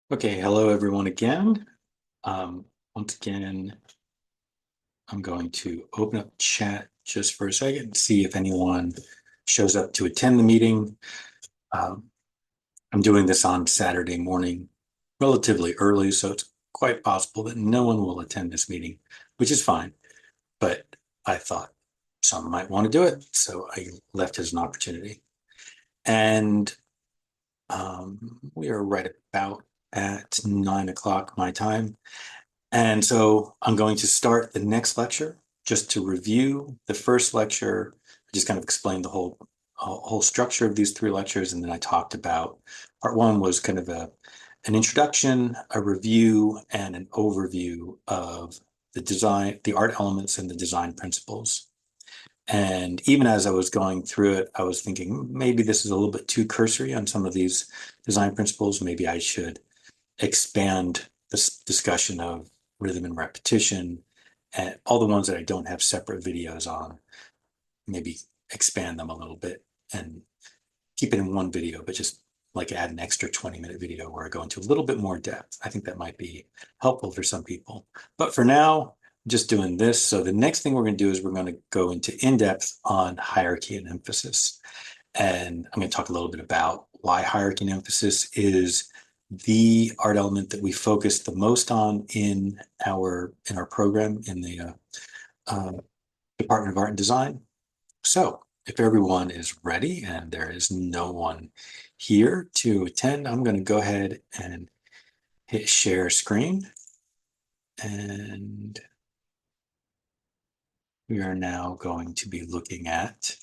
Okay, hello everyone again. Once again, I'm going to open up chat just for a second and see if anyone shows up to attend the meeting. Um, I'm doing this on Saturday morning, relatively early, so it's quite possible that no one will attend this meeting, which is fine. But I thought some might want to do it, so I left as an opportunity. And we are right about at 9 o'clock my time. And so I'm going to start the next lecture. Just to review the first lecture, I just kind of explained the whole structure of these three lectures, and then I talked about part one was kind of an introduction, a review, and an overview of the design, the art elements, and the design principles. And even as I was going through it, I was thinking maybe this is a little bit too cursory on some of these design principles. Maybe I should expand this discussion of rhythm and repetition and all the ones that I don't have separate videos on, maybe expand them a little bit and keep it in one video, but just like add an extra 20-minute video where I go into a little bit more depth. I think that might be helpful for some people. But for now, I'm just doing this. So the next thing we're going to do is we're going to go into in-depth on hierarchy and emphasis. And I'm going to talk a little bit about why hierarchy and emphasis is the art element that we focus the most on in our program in the uh, Department of Art and Design. So if everyone is ready and there is no one here to attend, I'm going to go ahead and hit share screen. And we are now going to be looking at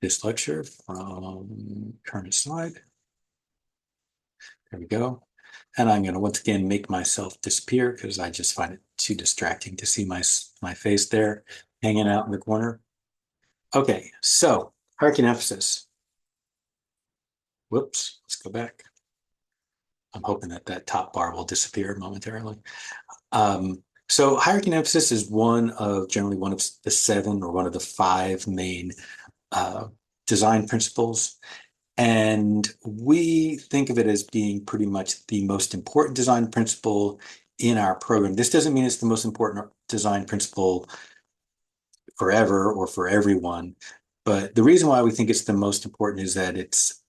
this lecture from current slide. There we go. And I'm going to once again make myself disappear because I just find it too distracting to see my face there hanging out in the corner. Okay, so hierarchy and emphasis. Whoops, let's go back. I'm hoping that that top bar will disappear momentarily. So hierarchy and emphasis is generally one of the seven or one of the five main uh, design principles. And we think of it as being pretty much the most important design principle in our program. This doesn't mean it's the most important design principle forever or for everyone, but the reason why we think it's the most important is that it's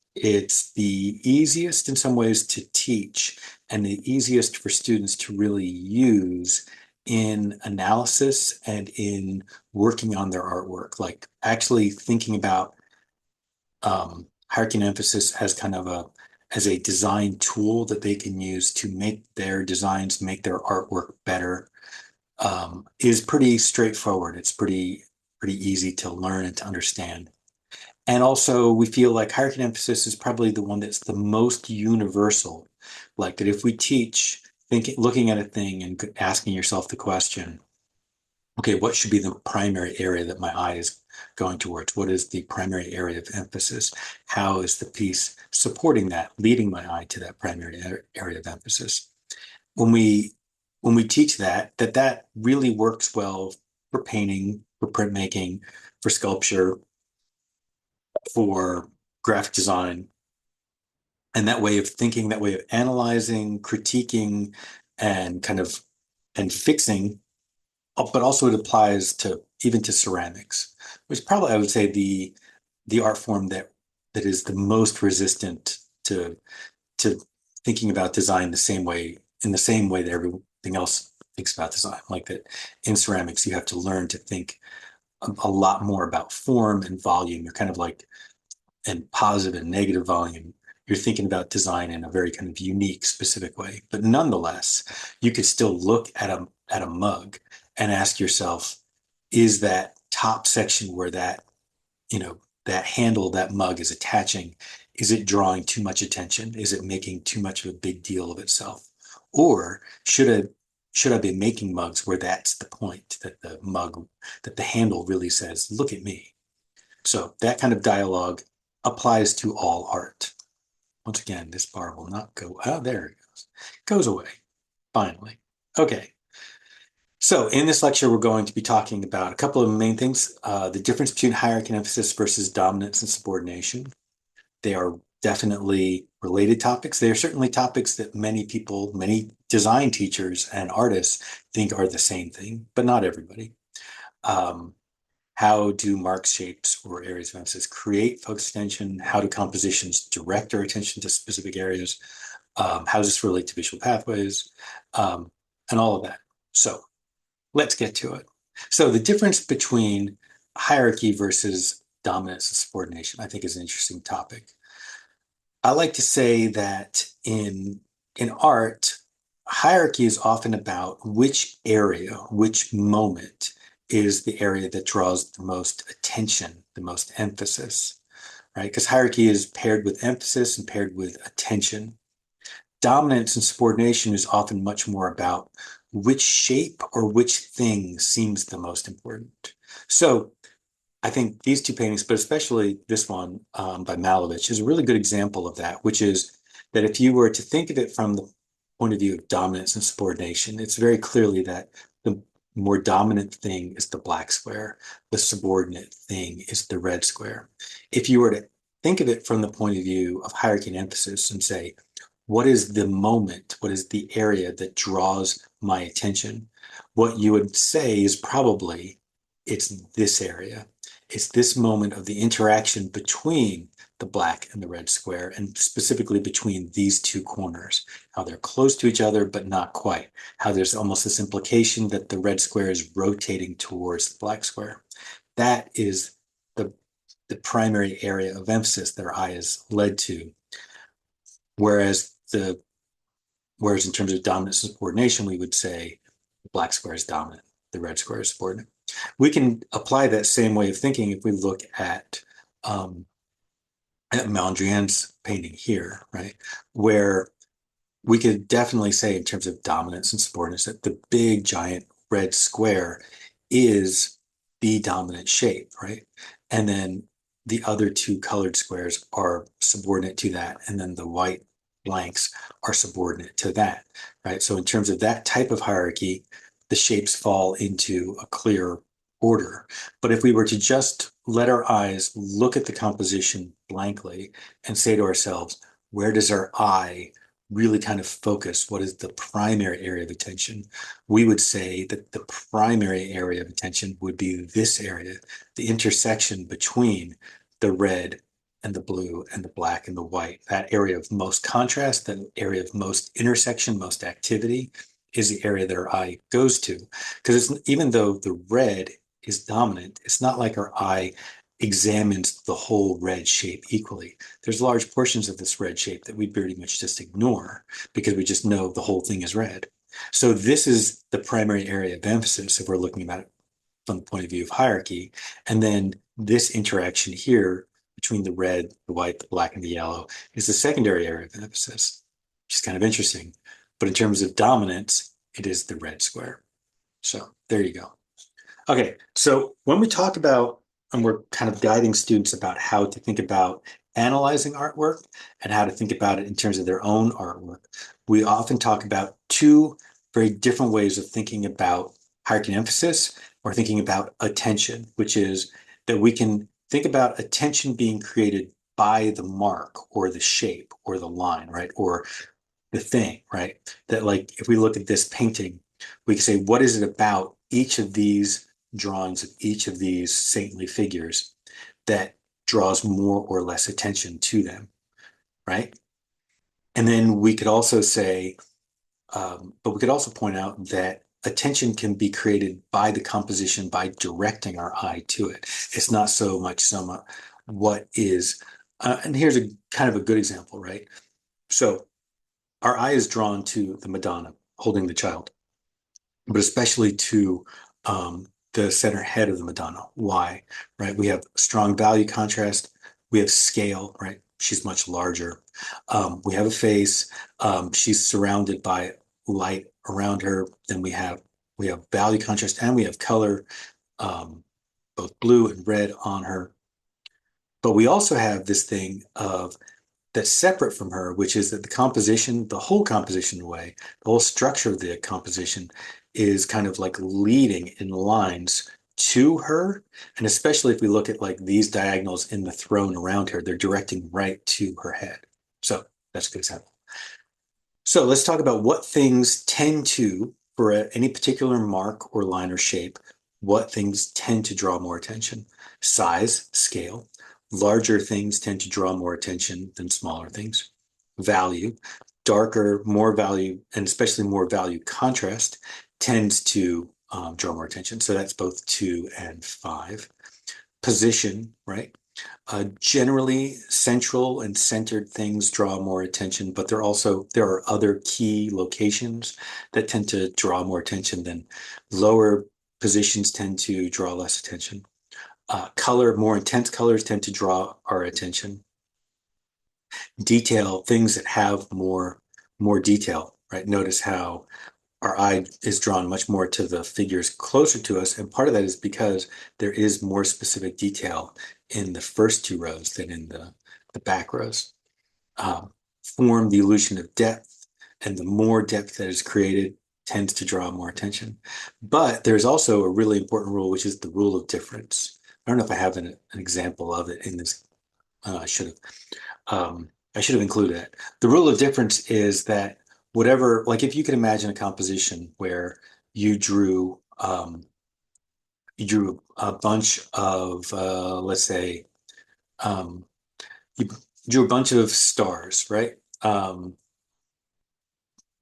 the easiest in some ways to teach and the easiest for students to really use in analysis and in working on their artwork, like actually thinking about hierarchy and emphasis as kind of as a design tool that they can use to make their designs, make their artwork better, is pretty straightforward. It's pretty easy to learn and to understand. And also, we feel like hierarchy and emphasis is probably the one that's the most universal. Like that, if we teach thinking, looking at a thing and asking yourself the question, okay, what should be the primary area that my eye is going towards? What is the primary area of emphasis? How is the piece supporting that, leading my eye to that primary area of emphasis? When we teach that really works well for painting, for printmaking, for sculpture, for graphic design, and that way of thinking, that way of analyzing, critiquing, and kind of and fixing, but also it applies to even to ceramics, which probably I would say the art form that is the most resistant to thinking about design the same way in the same way that everything else thinks about design. Like that in ceramics, you have to learn to think a lot more about form and volume. You're kind of like and positive and negative volume. You're thinking about design in a very kind of unique, specific way. But nonetheless, you could still look at a mug and ask yourself, is that top section where that handle, that mug is attaching, is it drawing too much attention? Is it making too much of a big deal of itself? Or should I be making mugs where that's the point, that the handle really says, look at me. So that kind of dialogue applies to all art. Once again, this bar will not go. Oh, there it goes. Goes away. Finally. Okay. So in this lecture, we're going to be talking about a couple of main things. The difference between hierarchy and emphasis versus dominance and subordination. They are definitely related topics. They are certainly topics that many people, many design teachers and artists think are the same thing, but not everybody. Um, how do marks, shapes, or areas of emphasis create focus attention? How do compositions direct our attention to specific areas? How does this relate to visual pathways? And all of that. So let's get to it. So the difference between hierarchy versus dominance and subordination, I think, is an interesting topic. I like to say that in art, hierarchy is often about which area, which moment is the area that draws the most attention, the most emphasis, right? Because hierarchy is paired with emphasis and paired with attention. Dominance and subordination is often much more about which shape or which thing seems the most important. So I think these two paintings, but especially this one by Malevich, is a really good example of that, which is that if you were to think of it from the point of view of dominance and subordination, it's very clearly that the more dominant thing is the black square, the subordinate thing is the red square. If you were to think of it from the point of view of hierarchy and emphasis and say, what is the moment? What is the area that draws my attention? What you would say is probably it's this area. It's this moment of the interaction between the black and the red square, and specifically between these two corners, how they're close to each other, but not quite, how there's almost this implication that the red square is rotating towards the black square. That is the, the primary area of emphasis that our eye is led to. Whereas in terms of dominance and subordination, we would say the black square is dominant, the red square is subordinate. We can apply that same way of thinking if we look at Mondrian's painting here, right? Where we could definitely say in terms of dominance and subordinates that the big giant red square is the dominant shape, right? And then the other two colored squares are subordinate to that, and then the white blanks are subordinate to that, right? So in terms of that type of hierarchy, the shapes fall into a clear order. But if we were to just let our eyes look at the composition blankly and say to ourselves, where does our eye really kind of focus? What is the primary area of attention? We would say that the primary area of attention would be this area, the intersection between the red and the blue and the black and the white. That area of most contrast, that area of most intersection, most activity is the area that our eye goes to. Because even though the red is dominant, it's not like our eye examines the whole red shape equally. There's large portions of this red shape that we pretty much just ignore because we just know the whole thing is red. So this is the primary area of emphasis if we're looking at it from the point of view of hierarchy. And then this interaction here between the red, the white, the black, and the yellow is the secondary area of emphasis, which is kind of interesting. But in terms of dominance, it is the red square. So there you go. Okay, so when we talk about, and we're kind of guiding students about how to think about analyzing artwork and how to think about it in terms of their own artwork, we often talk about two very different ways of thinking about hierarchy and emphasis or thinking about attention, which is that we can think about attention being created by the mark or the shape or the line, right? Or the thing, right? That like, if we look at this painting, we can say, what is it about each of these drawings of each of these saintly figures that draws more or less attention to them, right? And then we could also say, but we could also point out that attention can be created by the composition by directing our eye to it. It's not so much what is, and here's a kind of a good example, right? So our eye is drawn to the Madonna holding the child, but especially to the center head of the Madonna. Why? Right? We have strong value contrast. We have scale, right? She's much larger. We have a face. She's surrounded by light around her. Then we have value contrast and we have color, both blue and red on her. But we also have this thing of that's separate from her, which is that the composition, the whole composition in a way, the whole structure of the composition is kind of like leading in lines to her. And especially if we look at like these diagonals in the throne around her, they're directing right to her head. So that's a good example. So let's talk about what things tend to, for any particular mark or line or shape, what things tend to draw more attention. Size, scale. Larger things tend to draw more attention than smaller things. Value, darker, more value, and especially more value contrast tends to draw more attention. So that's both 2 and 5. Position, right? Generally, central and centered things draw more attention, but there are other key locations that tend to draw more attention than lower positions tend to draw less attention. Color, more intense colors tend to draw our attention. Detail, things that have more detail, right? Notice how our eye is drawn much more to the figures closer to us. And part of that is because there is more specific detail in the first 2 rows than in the back rows. Form the illusion of depth, and the more depth that is created tends to draw more attention. But there's also a really important rule, which is the rule of difference. I don't know if I have an example of it in this. I should have. I should have included it. The rule of difference is that whatever, like if you can imagine a composition where you drew you drew a bunch of let's say you drew a bunch of stars, right?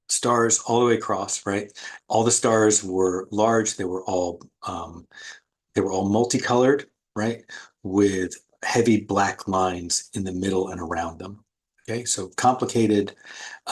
Stars all the way across, right? All the stars were large. They were all multicolored, right? With heavy black lines in the middle and around them. Okay, so complicated.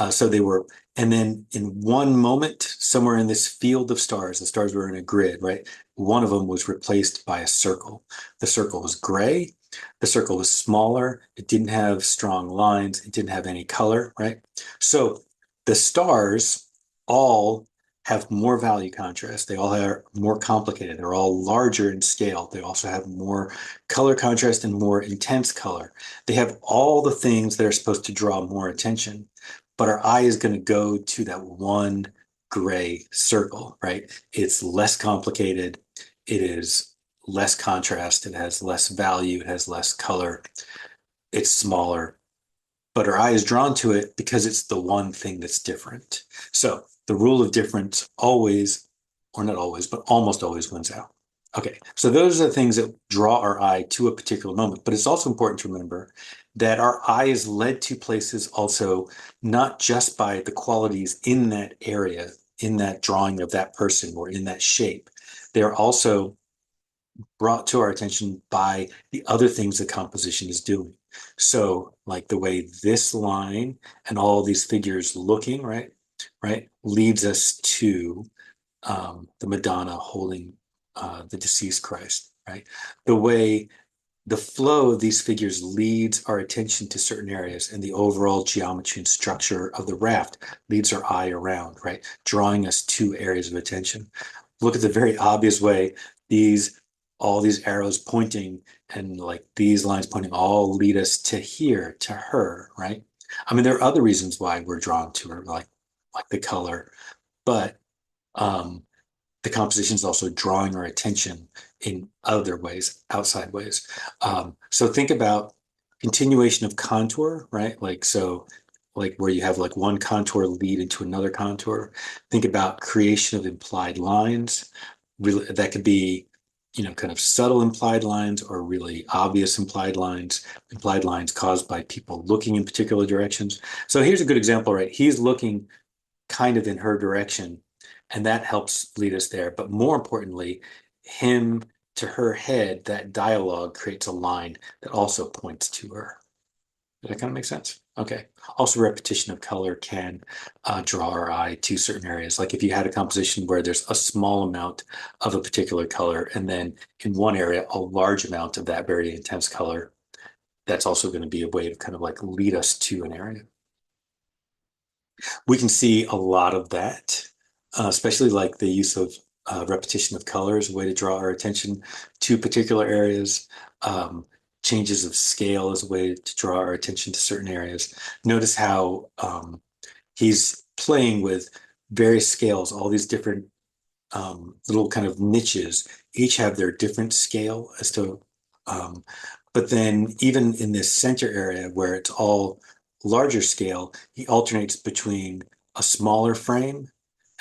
So they were, and then in one moment, somewhere in this field of stars, the stars were in a grid, right? One of them was replaced by a circle. The circle was gray. The circle was smaller. It didn't have strong lines. It didn't have any color, right? So the stars all have more value contrast. They all are more complicated. They're all larger in scale. They also have more color contrast and more intense color. They have all the things that are supposed to draw more attention, but our eye is going to go to that one gray circle, right? It's less complicated. It is less contrast. It has less value. It has less color. It's smaller, but our eye is drawn to it because it's the one thing that's different. So the rule of difference always, or not always, but almost always wins out. Okay, so those are the things that draw our eye to a particular moment. But it's also important to remember that our eye is led to places also not just by the qualities in that area, in that drawing of that person or in that shape. They're also brought to our attention by the other things the composition is doing. So like the way this line and all these figures looking, right, leads us to the Madonna holding the deceased Christ, right? The way the flow of these figures leads our attention to certain areas, and the overall geometry and structure of the raft leads our eye around, right? Drawing us to areas of attention. Look at the very obvious way all these arrows pointing and like these lines pointing all lead us to here, to her, right? I mean, there are other reasons why we're drawn to her, like the color, but um, the composition is also drawing our attention in other ways, outside ways. So think about continuation of contour, right? Like where you have like one contour lead into another contour. Think about creation of implied lines. Really, that could be, kind of subtle implied lines or really obvious implied lines caused by people looking in particular directions. So here's a good example, right? He's looking kind of in her direction, and that helps lead us there. But more importantly, him to her head, that dialogue creates a line that also points to her. Does that kind of make sense? Okay. Also, repetition of color can draw our eye to certain areas. Like if you had a composition where there's a small amount of a particular color, and then in one area, a large amount of that very intense color, that's also going to be a way to kind of like lead us to an area. We can see a lot of that, especially like the use of repetition of color as a way to draw our attention to particular areas. Changes of scale as a way to draw our attention to certain areas. Notice how he's playing with various scales, all these different little kind of niches each have their different scale as to, um, but then even in this center area where it's all larger scale, he alternates between a smaller frame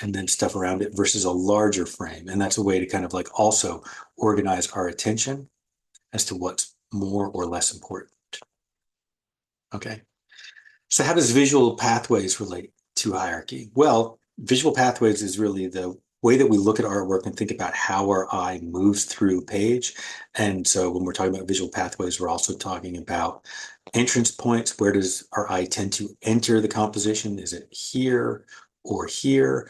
and then stuff around it versus a larger frame. And that's a way to kind of like also organize our attention as to what's more or less important. Okay. So how does visual pathways relate to hierarchy? Well, visual pathways is really the way that we look at artwork and think about how our eye moves through a page. And so when we're talking about visual pathways, we're also talking about entrance points. Where does our eye tend to enter the composition? Is it here or here?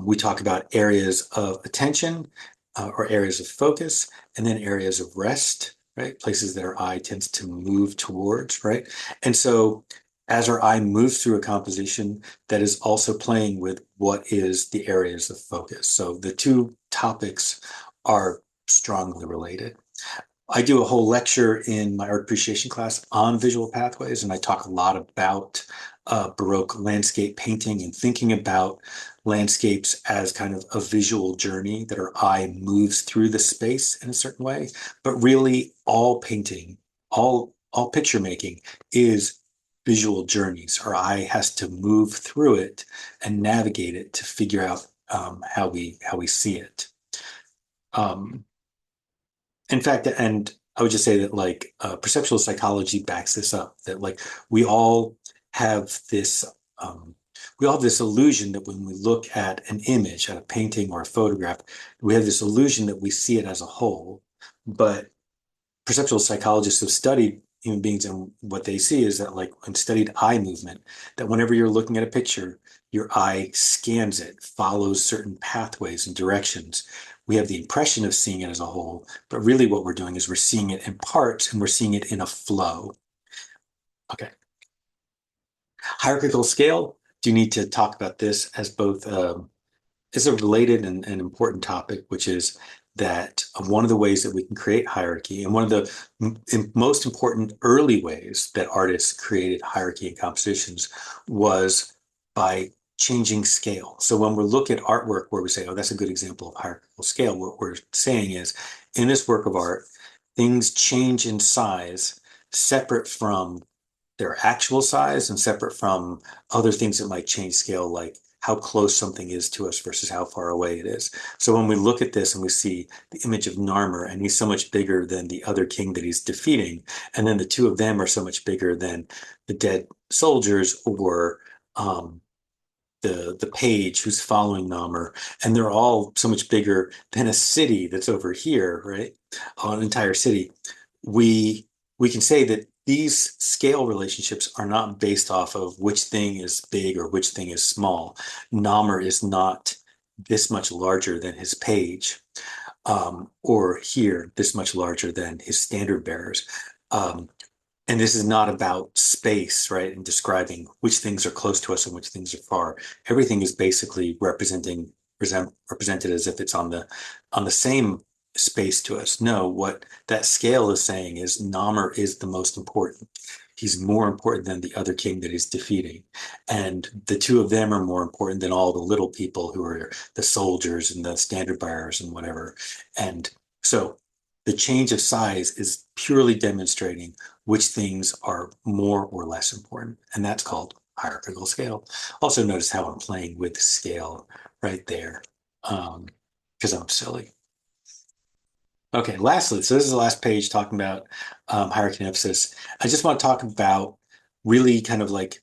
We talk about areas of attention or areas of focus, and then areas of rest, right? Places that our eye tends to move towards, right? And so as our eye moves through a composition, that is also playing with what is the areas of focus. So the two topics are strongly related. I do a whole lecture in my art appreciation class on visual pathways, and I talk a lot about Baroque landscape painting and thinking about landscapes as kind of a visual journey that our eye moves through the space in a certain way. But really, all painting, all picture making is visual journeys. Our eye has to move through it and navigate it to figure out how we see it. Um, in fact, and I would just say that like perceptual psychology backs this up, that like we all have this um, we all have this illusion that when we look at an image, at a painting or a photograph, we have this illusion that we see it as a whole. But perceptual psychologists have studied human beings, and what they see is that like and studied eye movement, that whenever you're looking at a picture, your eye scans it, follows certain pathways and directions. We have the impression of seeing it as a whole, but really what we're doing is we're seeing it in parts and we're seeing it in a flow. Okay. Hierarchical scale. Do you need to talk about this as both is a related and important topic, which is that one of the ways that we can create hierarchy, and one of the most important early ways that artists created hierarchy in compositions was by changing scale. So when we look at artwork where we say, oh, that's a good example of hierarchical scale, what we're saying is in this work of art, things change in size separate from their actual size and separate from other things that might change scale, like how close something is to us versus how far away it is. So when we look at this and we see the image of Narmer, and he's so much bigger than the other king that he's defeating, and then the two of them are so much bigger than the dead soldiers or the page who's following Namur, and they're all so much bigger than a city that's over here, right? An entire city. We we can say that these scale relationships are not based off of which thing is big or which thing is small. Namur is not this much larger than his page, or here this much larger than his standard bearers. Um, and this is not about space, right? And describing which things are close to us and which things are far. Everything is basically represented as if it's on the same space to us. No, what that scale is saying is Namur is the most important. He's more important than the other king that he's defeating. And the two of them are more important than all the little people who are the soldiers and the standard bearers and whatever. And so the change of size is purely demonstrating which things are more or less important. And that's called hierarchical scale. Also notice how I'm playing with scale right there, because I'm silly. Okay, lastly, so this is the last page talking about hierarchy and emphasis. I just want to talk about really kind of like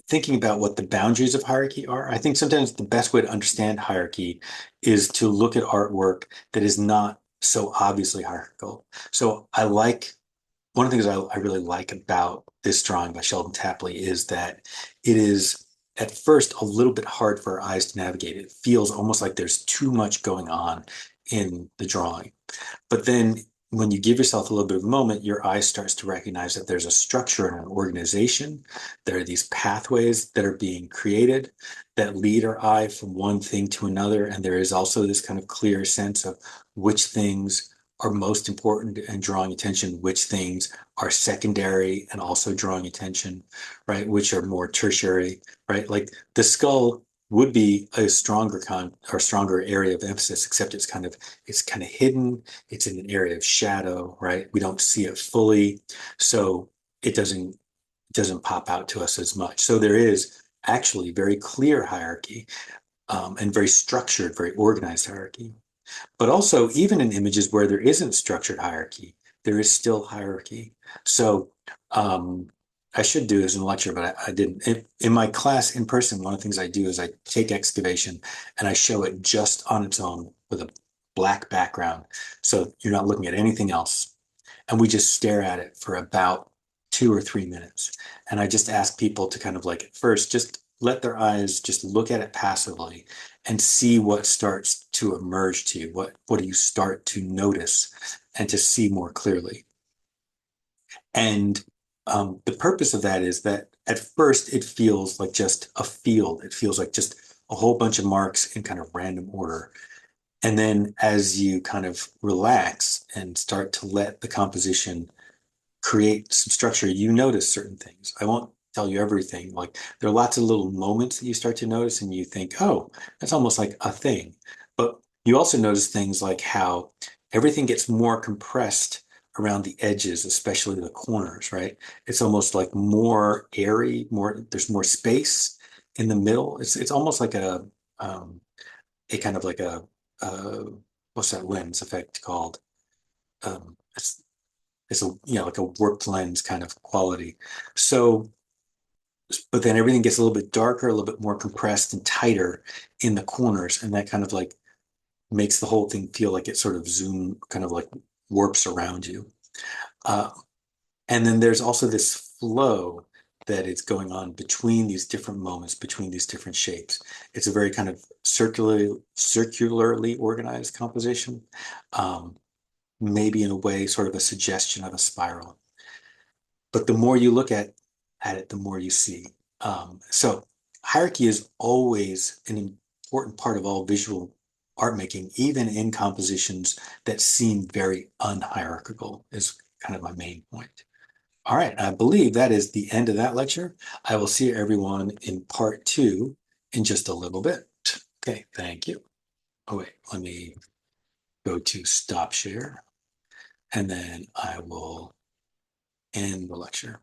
thinking about what the boundaries of hierarchy are. I think sometimes the best way to understand hierarchy is to look at artwork that is not so obviously hierarchical. So I like one of the things I really like about this drawing by Sheldon Tapley is that it is at first a little bit hard for our eyes to navigate. It feels almost like there's too much going on in the drawing. But then when you give yourself a little bit of a moment, your eye starts to recognize that there's a structure and an organization. There are these pathways that are being created that lead our eye from one thing to another. And there is also this kind of clear sense of which things are most important and drawing attention, which things are secondary and also drawing attention, right? Which are more tertiary, right? Like the skull would be a stronger area of emphasis, except it's kind of hidden. It's in an area of shadow, right? We don't see it fully, so it doesn't pop out to us as much. So there is actually very clear hierarchy, and very structured, very organized hierarchy. But also, even in images where there isn't structured hierarchy, there is still hierarchy. So um, I should do this in a lecture, but I didn't. In my class in person, one of the things I do is I take excavation and I show it just on its own with a black background. So you're not looking at anything else. And we just stare at it for about 2 or 3 minutes. And I just ask people to kind of like at first just let their eyes just look at it passively and see what starts to emerge to you. What do you start to notice and to see more clearly? And the purpose of that is that at first it feels like just a field. It feels like just a whole bunch of marks in kind of random order. And then as you kind of relax and start to let the composition create some structure, you notice certain things. I won't tell you everything. Like there are lots of little moments that you start to notice and you think, oh, that's almost like a thing. But you also notice things like how everything gets more compressed around the edges, especially the corners, right? It's almost like more airy, there's more space in the middle. It's almost like a kind of like uh, what's that lens effect called? It's a like a warped lens kind of quality. So, but then everything gets a little bit darker, a little bit more compressed and tighter in the corners, and that kind of like makes the whole thing feel like it sort of kind of like warps around you. Uh, and then there's also this flow that is going on between these different moments, between these different shapes. It's a very kind of circularly organized composition. Um, Maybe in a way, sort of a suggestion of a spiral. But the more you look at it, the more you see. So hierarchy is always an important part of all visual art making, even in compositions that seem very unhierarchical, is kind of my main point. All right, I believe that is the end of that lecture. I will see everyone in part two in just a little bit. Okay, thank you. Oh, wait, let me go to stop share, and then I will end the lecture.